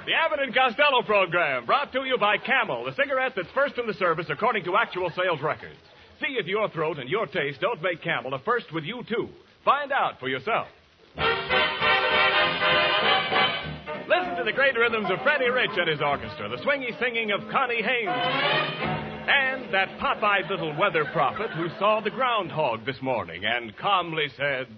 The Abbott and Costello program, brought to you by Camel, the cigarette that's first in the service according to actual sales records. See if your throat and your taste don't make Camel a first with you, too. Find out for yourself. Listen to the great rhythms of Freddie Rich and his orchestra, the swingy singing of Connie Haynes, and that pop-eyed little weather prophet who saw the groundhog this morning and calmly said,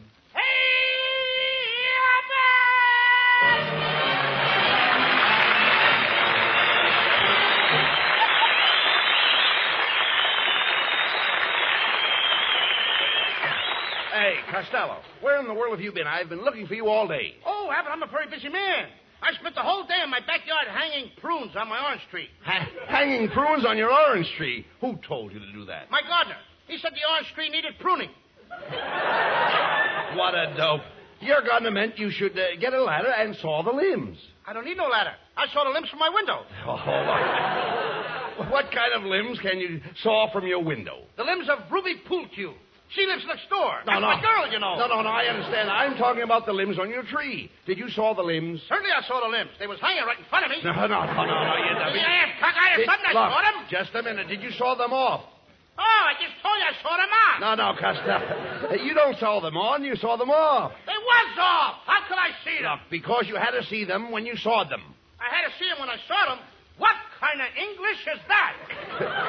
Hey, Costello, where in the world have you been? I've been looking for you all day. Oh, Abbott, I'm a very busy man. I spent the whole day in my backyard hanging prunes on my orange tree. Hanging prunes on your orange tree? Who told you to do that? My gardener. He said the orange tree needed pruning. What a dope. Your gardener meant you should get a ladder and saw the limbs. I don't need no ladder. I saw the limbs from my window. Oh, what kind of limbs can you saw from your window? The limbs of Ruby Poolcue. She lives next door. No, That's my girl, you know. No, I understand. I'm talking about the limbs on your tree. Did you saw the limbs? Certainly I saw the limbs. They was hanging right in front of me. No, you dummy. I have something. I saw them. Just a minute. Did you saw them off? Oh, I just told you I saw them on. No, Costello. You don't saw them on. You saw them off. They was off. How could I see them? Look, because you had to see them when you saw them. I had to see them when I saw them. What kind of English is that?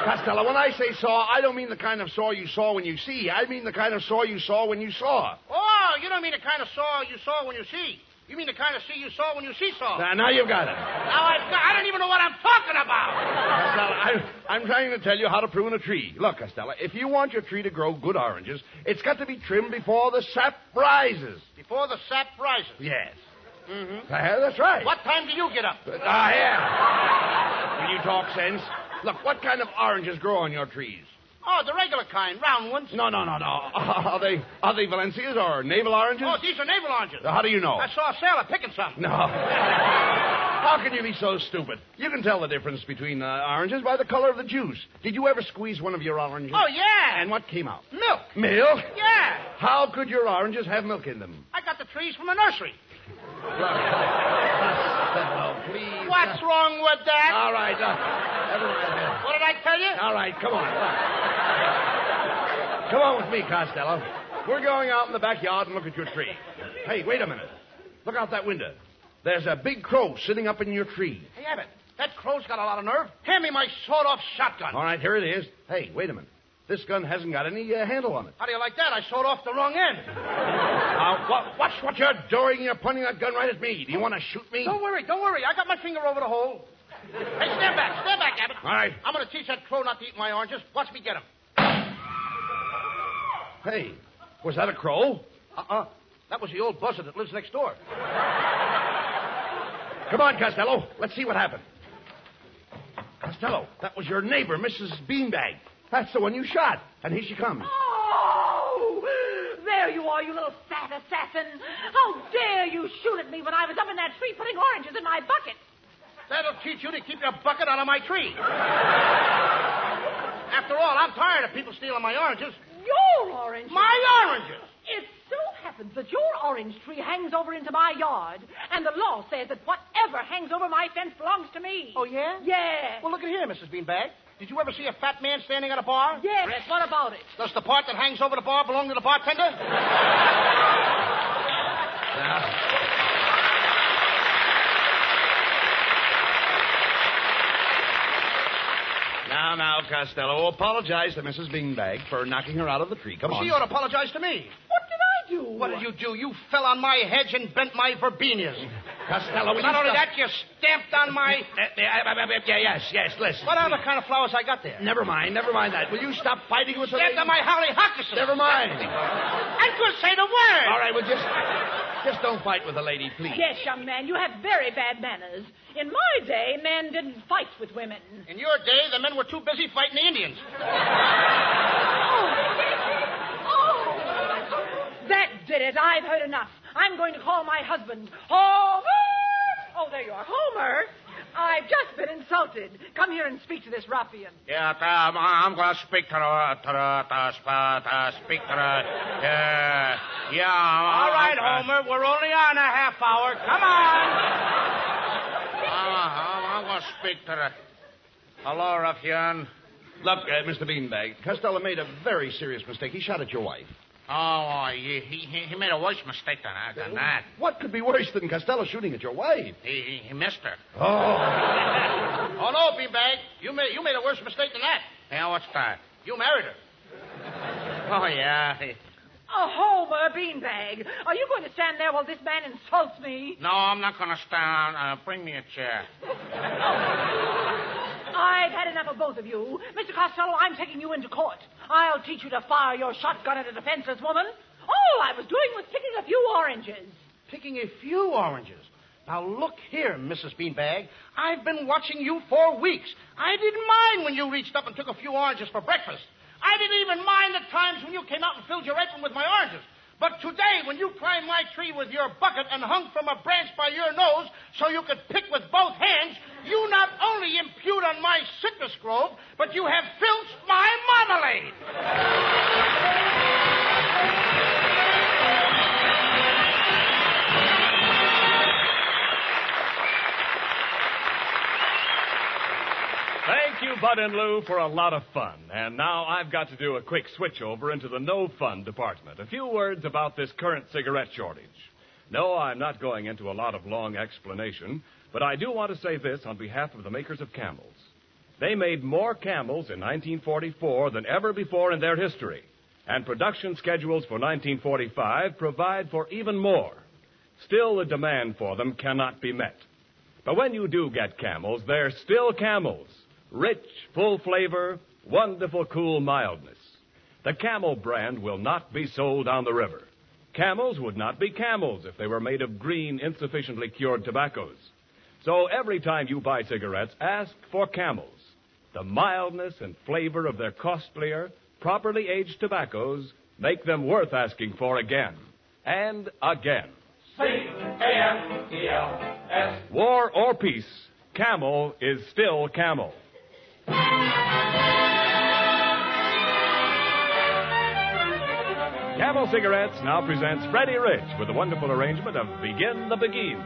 Costello, when I say saw, I don't mean the kind of saw you saw when you see. I mean the kind of saw you saw when you saw. Oh, you don't mean the kind of saw you saw when you see. You mean the kind of see you saw when you see saw. Now you've got it. I don't even know what I'm talking about. Costello, I'm trying to tell you how to prune a tree. Look, Costello, if you want your tree to grow good oranges, it's got to be trimmed before the sap rises. Before the sap rises? Yes. Mm-hmm. That's right. What time do you get up? Yeah. Will you talk sense? Look, what kind of oranges grow on your trees? Oh, the regular kind, round ones. No. Are they Valencias or navel oranges? Oh, these are navel oranges. How do you know? I saw a sailor picking some. No. How can you be so stupid? You can tell the difference between oranges by the color of the juice. Did you ever squeeze one of your oranges? Oh, yeah. And what came out? Milk. Milk? Yeah. How could your oranges have milk in them? I got the trees from the nursery. Costello, please. What's wrong with that? All right. Never mind. What did I tell you? All right, come on. Come on with me, Costello. We're going out in the backyard and look at your tree. Hey, wait a minute. Look out that window. There's a big crow sitting up in your tree. Hey, Abbott, that crow's got a lot of nerve. Hand me my sawed-off shotgun. All right, here it is. Hey, wait a minute. This gun hasn't got any handle on it. How do you like that? I sawed off the wrong end. Watch what you're doing. You're pointing that gun right at me. Do you want to shoot me? Don't worry. I got my finger over the hole. Hey, stand back, Abbott. All right. I'm going to teach that crow not to eat my oranges. Watch me get him. Hey, was that a crow? That was the old buzzard that lives next door. Come on, Costello. Let's see what happened. Costello, that was your neighbor, Mrs. Beanbag. That's the one you shot. And here she comes. Oh! There you are, you little fat assassin. How dare you shoot at me when I was up in that tree putting oranges in my bucket? That'll teach you to keep your bucket out of my tree. After all, I'm tired of people stealing my oranges. Your oranges? My oranges! It so happens that your orange tree hangs over into my yard, and the law says that whatever hangs over my fence belongs to me. Oh, yeah? Yeah. Well, look at here, Mrs. Beanbag. Did you ever see a fat man standing at a bar? Yes. What about it? Does the part that hangs over the bar belong to the bartender? Now, Costello, apologize to Mrs. Beanbag for knocking her out of the tree. Come on. She ought to apologize to me. What did I do? What did you do? You fell on my hedge and bent my verbenias. Costello, Not only that, you stamped on my... Yes, listen. What other kind of flowers I got there? Never mind that. Will you stop fighting with the Stamped lady? on my hollyhocks. Never mind. I couldn't say the word. All right, well, just don't fight with the lady, please. Yes, young man, you have very bad manners. In my day, men didn't fight with women. In your day, the men were too busy fighting the Indians. Oh, that did it. I've heard enough. I'm going to call my husband. Homer! Oh, there you are. Homer, I've just been insulted. Come here and speak to this ruffian. Yeah, I'm going to speak to her. Speak to her. Yeah. All right, Homer, we're only on a half hour. Come on. speak to the... Hello, ruffian. Look, Mr. Beanbag, Costello made a very serious mistake. He shot at your wife. Oh, he made a worse mistake than that. What could be worse than Costello shooting at your wife? He missed her. Oh. Oh, no, Beanbag. You made a worse mistake than that. Yeah, what's that? You married her. Oh, yeah. Oh, Homer Beanbag, are you going to stand there while this man insults me? No, I'm not going to stand. Bring me a chair. I've had enough of both of you. Mr. Costello, I'm taking you into court. I'll teach you to fire your shotgun at a defenseless woman. All I was doing was picking a few oranges. Picking a few oranges? Now, look here, Mrs. Beanbag. I've been watching you for weeks. I didn't mind when you reached up and took a few oranges for breakfast. I didn't even mind the times when you came out and filled your apron with my oranges. But today, when you climbed my tree with your bucket and hung from a branch by your nose so you could pick with both hands, you not only impute on my citrus grove, but you have filched my marmalade. Thank you, Bud and Lou, for a lot of fun. And now I've got to do a quick switch over into the no-fun department. A few words about this current cigarette shortage. No, I'm not going into a lot of long explanation, but I do want to say this on behalf of the makers of Camels. They made more Camels in 1944 than ever before in their history, and production schedules for 1945 provide for even more. Still, the demand for them cannot be met. But when you do get Camels, they're still Camels. Rich, full flavor, wonderful, cool mildness. The Camel brand will not be sold down the river. Camels would not be Camels if they were made of green, insufficiently cured tobaccos. So every time you buy cigarettes, ask for Camels. The mildness and flavor of their costlier, properly aged tobaccos make them worth asking for again and again. C-A-M-E-L-S. War or peace, Camel is still Camel. Camel Cigarettes now presents Freddie Rich with a wonderful arrangement of Begin the Beguine.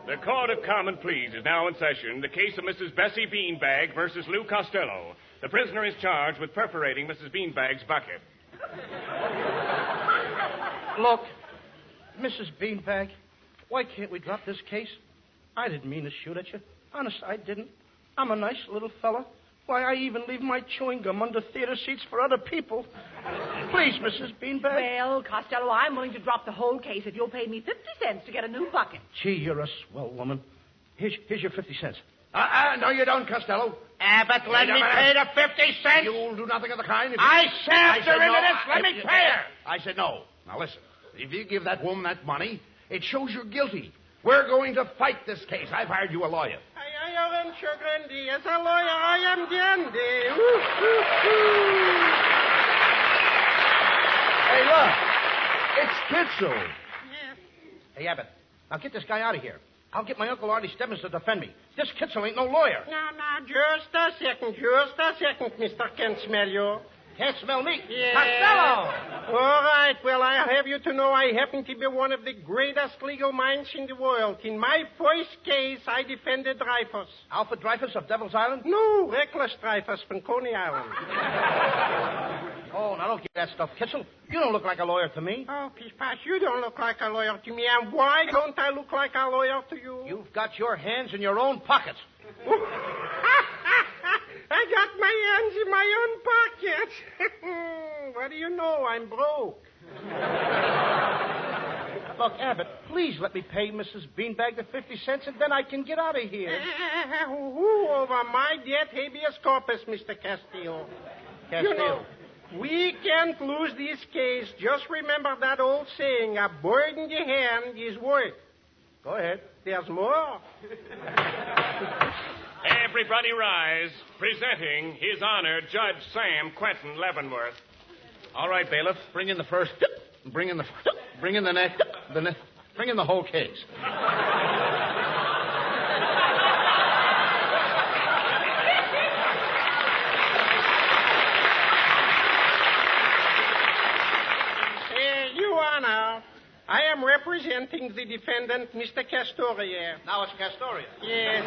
The Court of Common Pleas is now in session. The case of Mrs. Bessie Beanbag versus Lou Costello. The prisoner is charged with perforating Mrs. Beanbag's bucket. Look, Mrs. Beanbag, why can't we drop this case? I didn't mean to shoot at you. Honest, I didn't. I'm a nice little fella. Why, I even leave my chewing gum under theater seats for other people. Please, Mrs. Beanbag. Well, Costello, I'm willing to drop the whole case if you'll pay me 50 cents to get a new bucket. Gee, you're a swell woman. Here's your 50 cents. No, you don't, Costello. Abbott, let me pay the 50 cents. You'll do nothing of the kind. I said her into this. Let me pay her. I said no. Now, listen. If you give that woman that money, it shows you're guilty. We're going to fight this case. I've hired you a lawyer. I am Grandi. As a lawyer, I am dandy. Hey, look. It's Kitzel. Yes. Hey, Abbott, now get this guy out of here. I'll get my Uncle Artie Stebbins to defend me. This Kitzel ain't no lawyer. Now, just a second, Mr. Can't smell you. Can't smell me. Yeah. Costello! All right, well, I have you to know I happen to be one of the greatest legal minds in the world. In my first case, I defended Dreyfus. Alfred Dreyfus of Devil's Island? No, reckless Dreyfus from Coney Island. Oh, now don't get that stuff, Kitzel. You don't look like a lawyer to me. Oh, Pish-Pash, you don't look like a lawyer to me. And why don't I look like a lawyer to you? You've got your hands in your own pockets. I got my hands in my own pockets. What do you know? I'm broke. Look, Abbott, please let me pay Mrs. Beanbag the 50 cents, and then I can get out of here. Who over my debt habeas corpus, Mr. Castillo? You know, we can't lose this case. Just remember that old saying, a bird in the hand is worth. Go ahead. There's more. Everybody rise. Presenting His Honor, Judge Sam Quentin Leavenworth. All right, bailiff. Bring in the first. Bring in the next. Bring in the whole case. Your Honor, I am representing the defendant, Mr. Castoria. Now it's Castoria. Yes.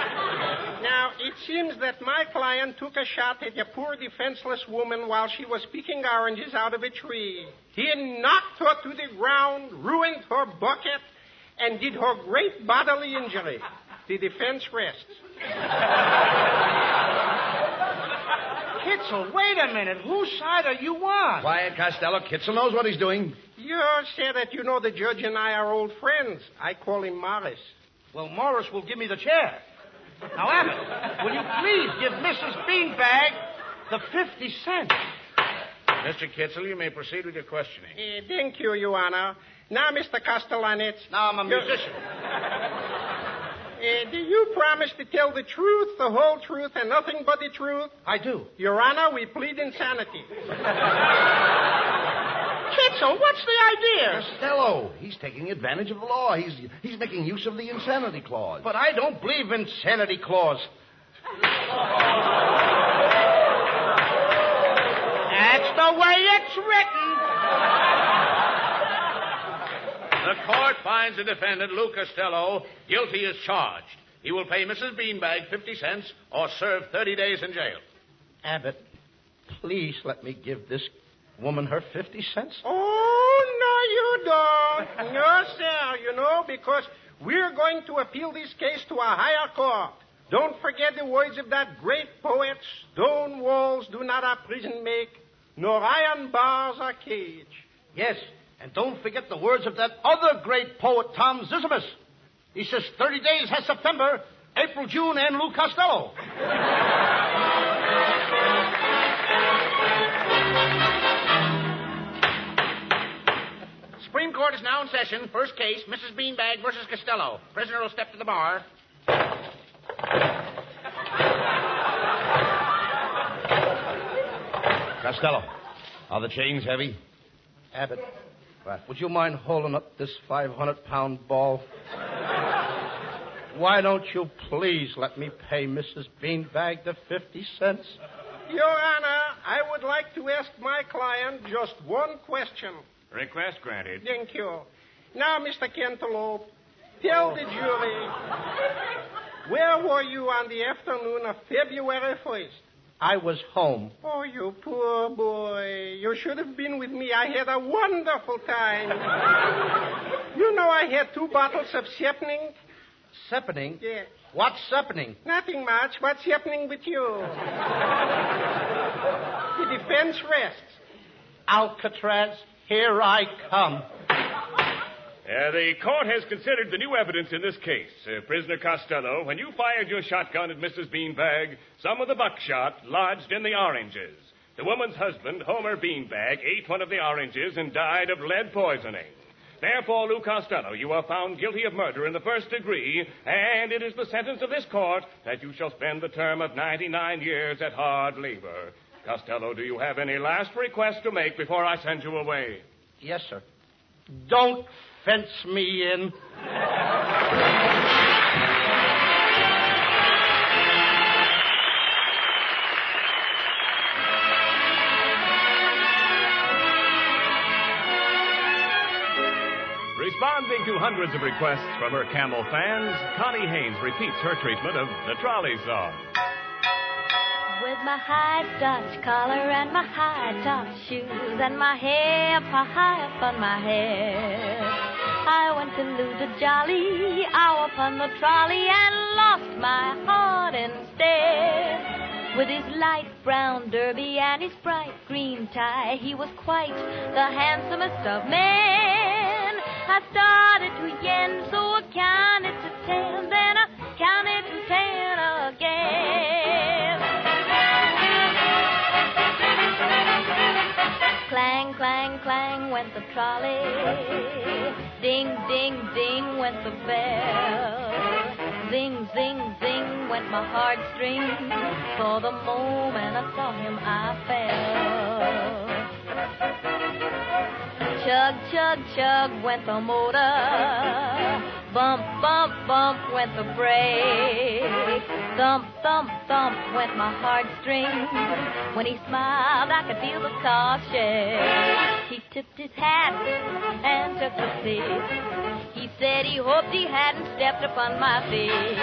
Now, it seems that my client took a shot at a poor defenseless woman while she was picking oranges out of a tree. He knocked her to the ground, ruined her bucket, and did her great bodily injury. The defense rests. Kitzel, wait a minute. Whose side are you on? Quiet, Costello. Kitzel knows what he's doing. You say that you know the judge and I are old friends. I call him Morris. Well, Morris will give me the chair. Now, Abbott, will you please give Mrs. Beanbag the 50 cents? Mr. Kitzel, you may proceed with your questioning. Thank you, Your Honor. Now, Mr. Castellanets. Now, I'm a musician. Do you promise to tell the truth, the whole truth, and nothing but the truth? I do. Your Honor, we plead insanity. Kitzel, what's the idea? Costello, he's taking advantage of the law. He's making use of the insanity clause. But I don't believe in insanity clause. That's the way it's written. The court finds the defendant, Lou Costello, guilty as charged. He will pay Mrs. Beanbag 50 cents or serve 30 days in jail. Abbott, please let me give this woman her 50 cents. Oh, no, you don't. No, sir, you know, because we're going to appeal this case to a higher court. Don't forget the words of that great poet, stone walls do not a prison make, nor iron bars a cage. Yes, and don't forget the words of that other great poet, Tom Zizimus. He says 30 days has September, April, June, and Lou Costello. Supreme Court is now in session. First case, Mrs. Beanbag versus Costello. Prisoner will step to the bar. Costello, are the chains heavy? Abbott, would you mind holding up this 500-pound ball? Why don't you please let me pay Mrs. Beanbag the 50 cents? Your Honor, I would like to ask my client just one question. Request granted. Thank you. Now, Mr. Cantaloupe, tell the jury, where were you on the afternoon of February 1st? I was home. Oh, you poor boy. You should have been with me. I had a wonderful time. You know I had 2 bottles of Sepning. Seppening? Yeah. What's happening? Nothing much. What's happening with you? The defense rests. Alcatraz, here I come. The court has considered the new evidence in this case. Prisoner Costello, when you fired your shotgun at Mrs. Beanbag, some of the buckshot lodged in the oranges. The woman's husband, Homer Beanbag, ate one of the oranges and died of lead poisoning. Therefore, Lou Costello, you are found guilty of murder in the first degree, and it is the sentence of this court that you shall spend the term of 99 years at hard labor. Costello, do you have any last request to make before I send you away? Yes, sir. Don't fence me in. Responding to hundreds of requests from her Camel fans, Connie Haynes repeats her treatment of the trolley song. With my high starch collar and my high top shoes and my hair high up on my head, I went to lose a jolly hour upon the trolley and lost my heart instead. With his light brown derby and his bright green tie, he was quite the handsomest of men. I started to yen, so I counted to 10, then I counted to 10 again. Clang, clang, clang went the trolley. Ding, ding, ding went the bell. Zing, zing, zing went my heartstrings. For the moment I saw him, I fell. Chug, chug, chug went the motor. Bump, bump, bump went the brake. Thump, thump, thump went my heartstrings. When he smiled, I could feel the car shake. He tipped his hat and took a seat. He said he hoped he hadn't stepped upon my feet.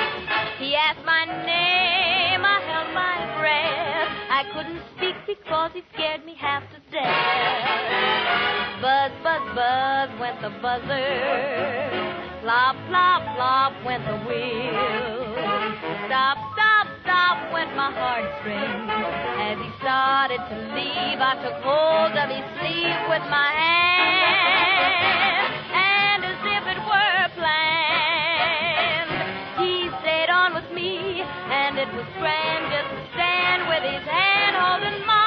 He asked my name, I held my breath. I couldn't speak because he scared me half to death. Buzz, buzz, buzz went the buzzer. Plop, plop, plop went the wheel. Stop, stop, stop went my heartstrings. As he started to leave, I took hold of his sleeve with my hand. And as if it were planned, he stayed on with me. And it was grand just to stand with his hand holding mine.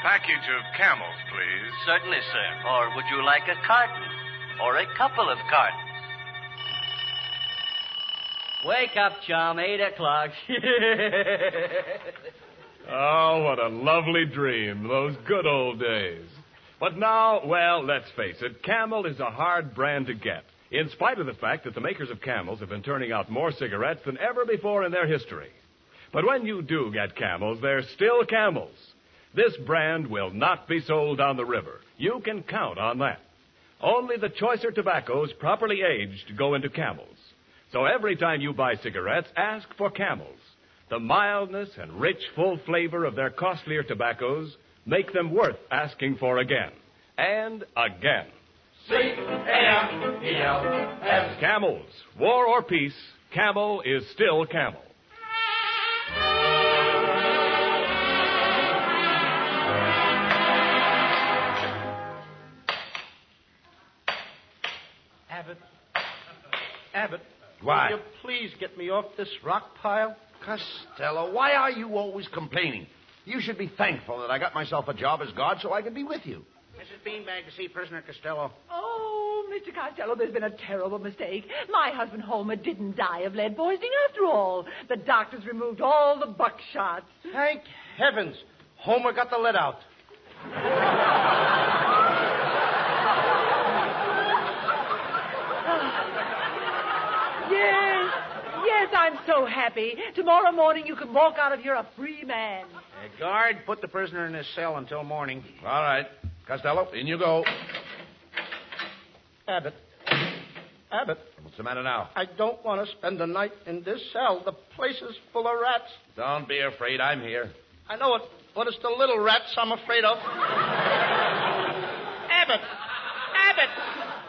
Package of Camels, please. Certainly, sir. Or would you like a carton? Or a couple of cartons? Wake up, chum. 8 o'clock. Oh, what a lovely dream. Those good old days. But now, well, let's face it, Camel is a hard brand to get, in spite of the fact that the makers of Camels have been turning out more cigarettes than ever before in their history. But when you do get Camels, they're still Camels. This brand will not be sold on the river. You can count on that. Only the choicer tobaccos properly aged go into Camels. So every time you buy cigarettes, ask for Camels. The mildness and rich, full flavor of their costlier tobaccos make them worth asking for again and again. C-A-M-E-L-S. Camels. War or peace, Camel is still Camel. Abbott, Why? will you please get me off this rock pile? Costello, why are you always complaining? You should be thankful that I got myself a job as guard so I can be with you. Mrs. Beanbag to see prisoner Costello. Oh, Mr. Costello, there's been a terrible mistake. My husband Homer didn't die of lead poisoning after all. The doctors removed all the buckshots. Thank heavens. Homer got the lead out. Yes, I'm so happy. Tomorrow morning you can walk out of here a free man. Guard, put the prisoner in his cell until morning. All right. Costello, in you go. Abbott, Abbott, What's the matter now? I don't want to spend the night in this cell. The place is full of rats. Don't be afraid. I'm here. I know it, but it's the little rats I'm afraid of. Abbott!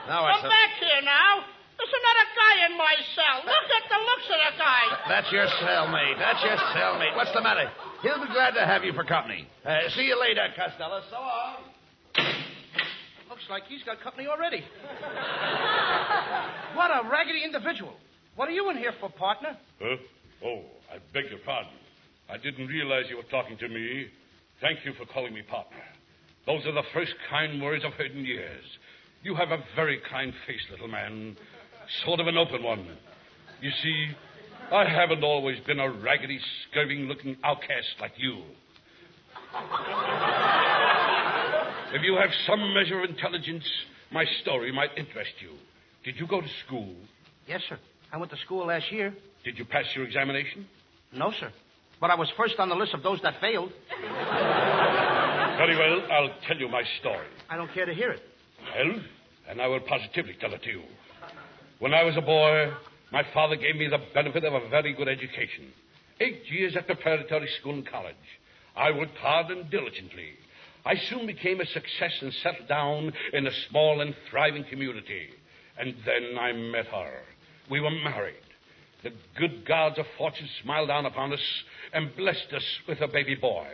Now, Come back here now. There's another guy in my cell. Look at the looks of the guy. That's your cellmate. What's the matter? He'll be glad to have you for company. See you later, Costello. So long. Looks like he's got company already. What a raggedy individual. What are you in here for, partner? Huh? Oh, I beg your pardon. I didn't realize you were talking to me. Thank you for calling me partner. Those are the first kind words I've heard in years. You have a very kind face, little man. Sort of an open one. You see, I haven't always been a raggedy, scurvy-looking outcast like you. If you have some measure of intelligence, my story might interest you. Did you go to school? Yes, sir. I went to school last year. Did you pass your examination? No, sir. But I was first on the list of those that failed. Very well, I'll tell you my story. I don't care to hear it. Well, and I will positively tell it to you. When I was a boy, my father gave me the benefit of a very good education. 8 years at the preparatory school and college. I worked hard and diligently. I soon became a success and settled down in a small and thriving community. And then I met her. We were married. The good gods of fortune smiled down upon us and blessed us with a baby boy.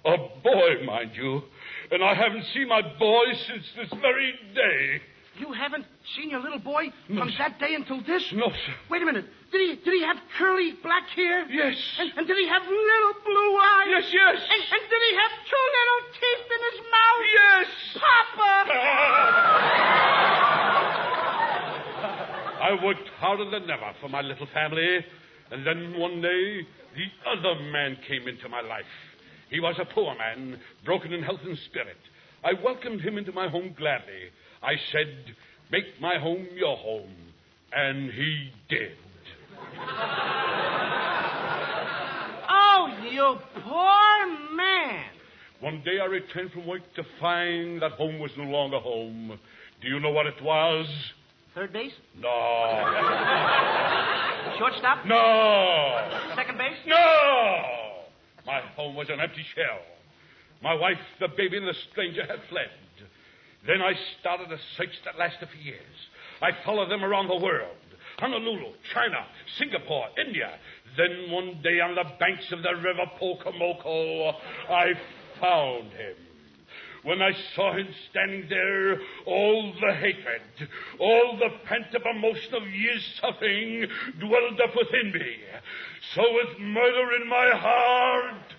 A boy, mind you. And I haven't seen my boy since this very day. You haven't seen your little boy No, from sir. that day until this? No, sir. Wait a minute. Did he have curly black hair? Yes. And did he have little blue eyes? Yes. And did he have 2 little teeth in his mouth? Yes. Papa! I worked harder than ever for my little family. And then one day, the other man came into my life. He was a poor man, broken in health and spirit. I welcomed him into my home gladly. I said, make my home your home. And he did. Oh, you poor man. One day I returned from work to find that home was no longer home. Do you know what it was? Third base? No. Shortstop? No. Second base? No. My home was an empty shell. My wife, the baby, and the stranger had fled. Then I started a search that lasted for years. I followed them around the world. Honolulu, China, Singapore, India. Then one day on the banks of the river Pocomoco, I found him. When I saw him standing there, all the hatred, all the pent-up emotion of years' suffering dwelled up within me. So with murder in my heart,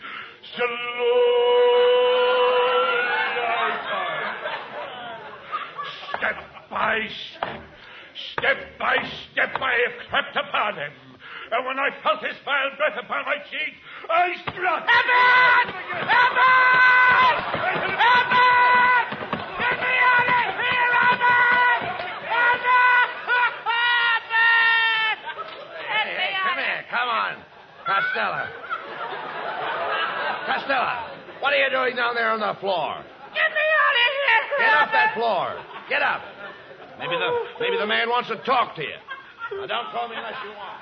Step by step, I have crept upon him. And when I felt his vile breath upon my cheek, I struck. Abbott! Abbott! Abbott! Get me out of here, Abbott! Abbott! Abbott! Hey, come here. Come on. Costello, what are you doing down there on the floor? Get me out of here! Get off that floor. Get up. Maybe the man wants to talk to you. Now, don't call me unless you want.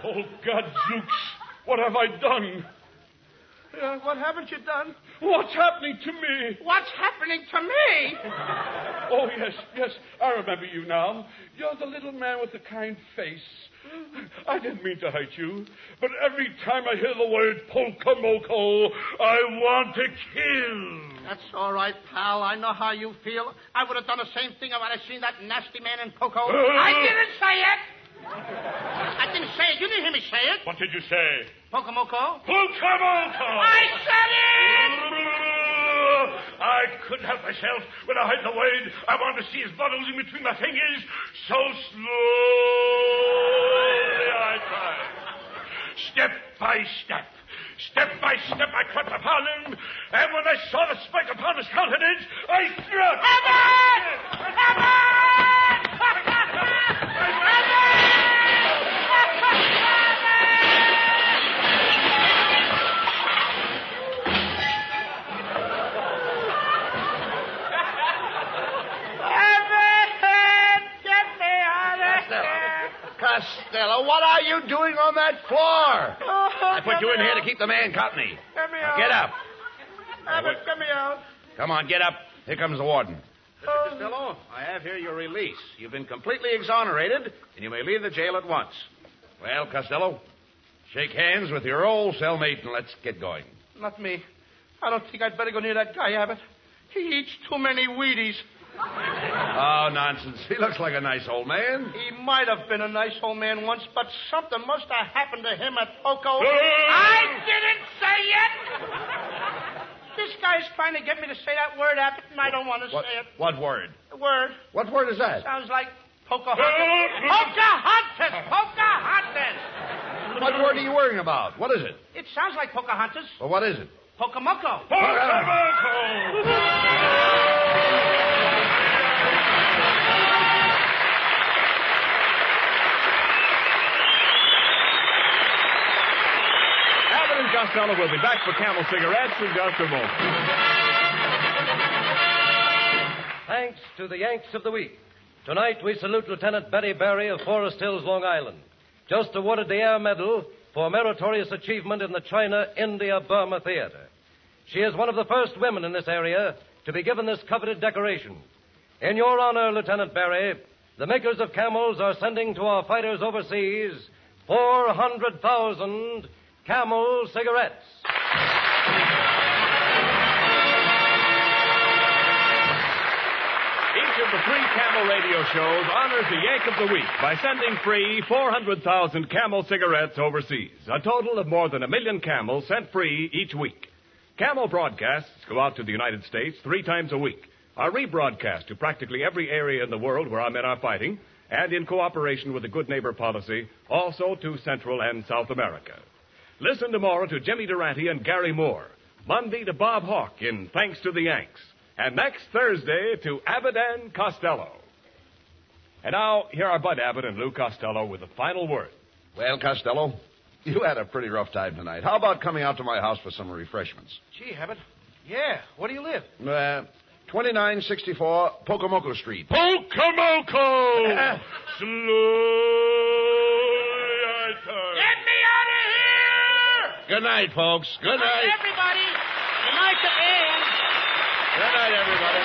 Oh, Gadzooks, what have I done? What haven't you done? What's happening to me? What's happening to me? Oh, yes, I remember you now. You're the little man with the kind face. I didn't mean to hurt you, but every time I hear the word Pocomoco, I want to kill. That's all right, pal. I know how you feel. I would have done the same thing if I'd seen that nasty man in Poco. I didn't say it. I didn't say it. You didn't hear me say it. What did you say? Pocomoco. Pocomoco! I said it! I couldn't help myself when I heard the word. I wanted to see his blood oozing between my fingers. So slowly I tried. Step by step, I crept upon him, and when I saw the spike upon his countenance, I struck. Abbott! Abbott! Costello, what are you doing on that floor? I put you in here to keep the man company. Get me Now out. get up. Abbott, get me out. Come on, get up. Here comes the warden. Mr. Costello, I have here your release. You've been completely exonerated, and you may leave the jail at once. Well, Costello, shake hands with your old cellmate and let's get going. Not me. I don't think I'd better go near that guy, Abbott. He eats too many Wheaties. Oh, nonsense. He looks like a nice old man. He might have been a nice old man once, but something must have happened to him at Poco. I didn't say it! This guy's trying to get me to say that word, Abbott, and I don't want to say it. What word? The word. What word is that? Sounds like Pocahontas. Pocahontas! Pocahontas! What word are you worrying about? What is it? It sounds like Pocahontas. Well, what is it? Pocamoco. Abbott and Costello will be back for Camel cigarettes in just a moment. Thanks to the Yanks of the Week. Tonight we salute Lieutenant Betty Barry of Forest Hills, Long Island. Just awarded the Air Medal for meritorious achievement in the China-India-Burma Theater. She is one of the first women in this area to be given this coveted decoration. In your honor, Lieutenant Barry, the makers of Camels are sending to our fighters overseas 400,000 Camel cigarettes. Each of the 3 Camel radio shows honors the Yank of the Week by sending free 400,000 Camel cigarettes overseas. A total of more than 1 million Camels sent free each week. Camel broadcasts go out to the United States 3 times a week, are rebroadcast to practically every area in the world where our men are fighting, and in cooperation with the Good Neighbor policy, also to Central and South America. Listen tomorrow to Jimmy Durante and Gary Moore. Monday to Bob Hawke in Thanks to the Yanks. And next Thursday to Abbott and Costello. And now, here are Bud Abbott and Lou Costello with the final word. Well, Costello, you had a pretty rough time tonight. How about coming out to my house for some refreshments? Gee, Abbott. Yeah, where do you live? 2964 Pocamoco Street. Pocamoco! Slowly I turn. Get me out of here! Good night, folks. Good night. Everybody. Good night to Ann. Good night, everybody.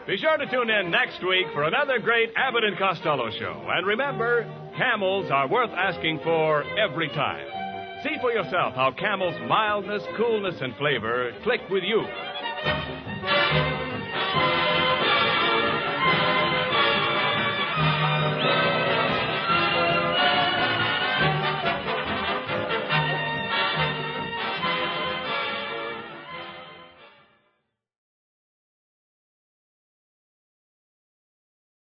Be sure to tune in next week for another great Abbott and Costello show. And remember, Camels are worth asking for every time. See for yourself how Camel's mildness, coolness, and flavor click with you.